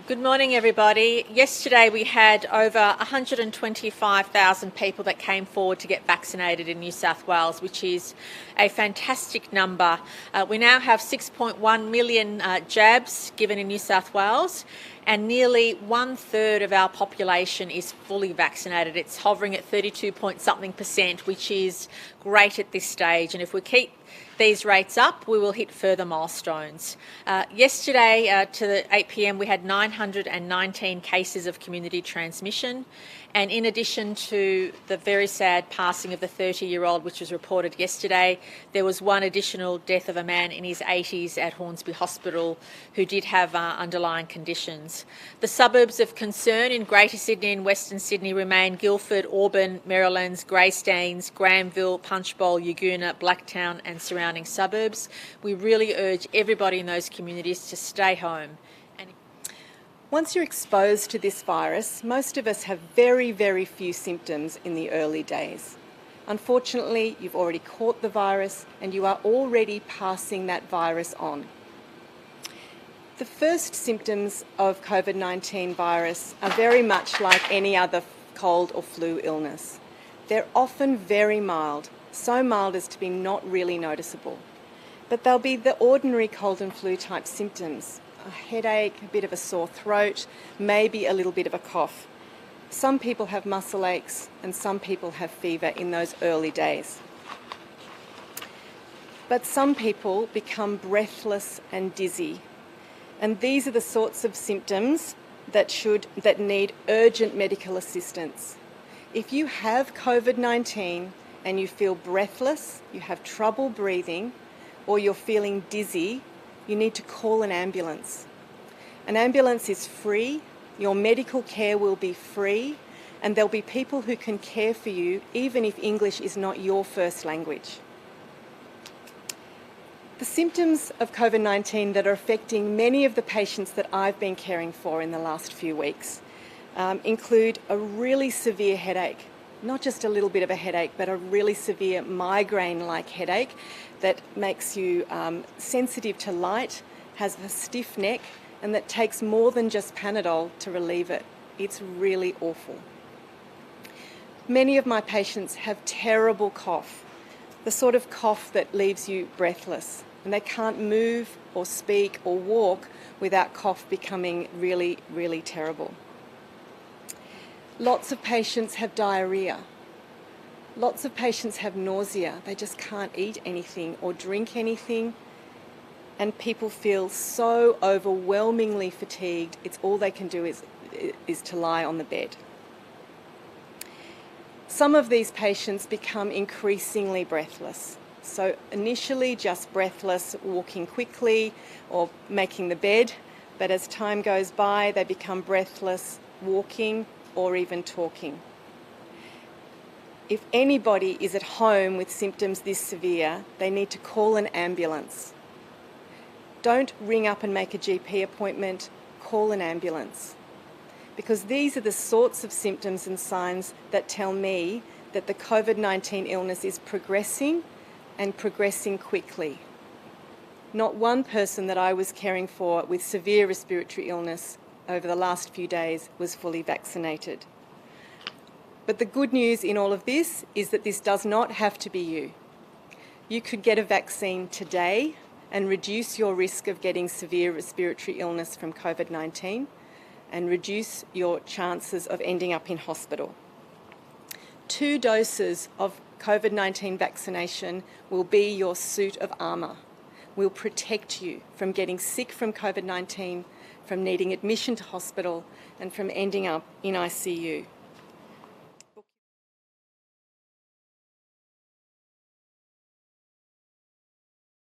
Good morning, everybody. Yesterday we had over 125,000 people that came forward to get vaccinated in New South Wales, which is a fantastic number. We now have 6.1 million jabs given in New South Wales, and nearly 1/3 of our population is fully vaccinated. It's hovering at 32-point-something%, which is great at this stage. And if we keep these rates up, we will hit further milestones. Yesterday to 8 p.m. we had 919 cases of community transmission, and in addition to the very sad passing of the 30-year-old, which was reported yesterday, there was one additional death of a man in his 80s at Hornsby Hospital who did have underlying conditions. The suburbs of concern in Greater Sydney and Western Sydney remain Guildford, Auburn, Merrylands, Greystanes, Granville, Punchbowl, Yagoona, Blacktown and surrounding suburbs. We really urge everybody in those communities to stay home. Once you're exposed to this virus, most of us have very, very few symptoms in the early days. Unfortunately, you've already caught the virus and you are already passing that virus on. The first symptoms of COVID-19 virus are very much like any other cold or flu illness. They're often very mild, so mild as to be not really noticeable. But they'll be the ordinary cold and flu type symptoms. A headache, a bit of a sore throat, maybe a little bit of a cough. Some people have muscle aches and some people have fever in those early days. But some people become breathless and dizzy. And these are the sorts of symptoms that need urgent medical assistance. If you have COVID-19 and you feel breathless, you have trouble breathing, or you're feeling dizzy, you need to call an ambulance. An ambulance is free, your medical care will be free, and there'll be people who can care for you even if English is not your first language. The symptoms of COVID-19 that are affecting many of the patients that I've been caring for in the last few weeks include a really severe headache. Not just a little bit of a headache, but a really severe migraine-like headache that makes you sensitive to light, has a stiff neck, and that takes more than just Panadol to relieve it. It's really awful. Many of my patients have terrible cough, the sort of cough that leaves you breathless, and they can't move or speak or walk without cough becoming really, really terrible. Lots of patients have diarrhoea. Lots of patients have nausea. They just can't eat anything or drink anything. And people feel so overwhelmingly fatigued, it's all they can do is to lie on the bed. Some of these patients become increasingly breathless. So initially just breathless, walking quickly or making the bed, but as time goes by, they become breathless, walking, or even talking. If anybody is at home with symptoms this severe, they need to call an ambulance. Don't ring up and make a GP appointment, call an ambulance. Because these are the sorts of symptoms and signs that tell me that the COVID-19 illness is progressing and progressing quickly. Not one person that I was caring for with severe respiratory illness over the last few days was fully vaccinated. But the good news in all of this is that this does not have to be you. You could get a vaccine today and reduce your risk of getting severe respiratory illness from COVID-19 and reduce your chances of ending up in hospital. 2 doses of COVID-19 vaccination will be your suit of armour, will protect you from getting sick from COVID-19, from needing admission to hospital and from ending up in ICU.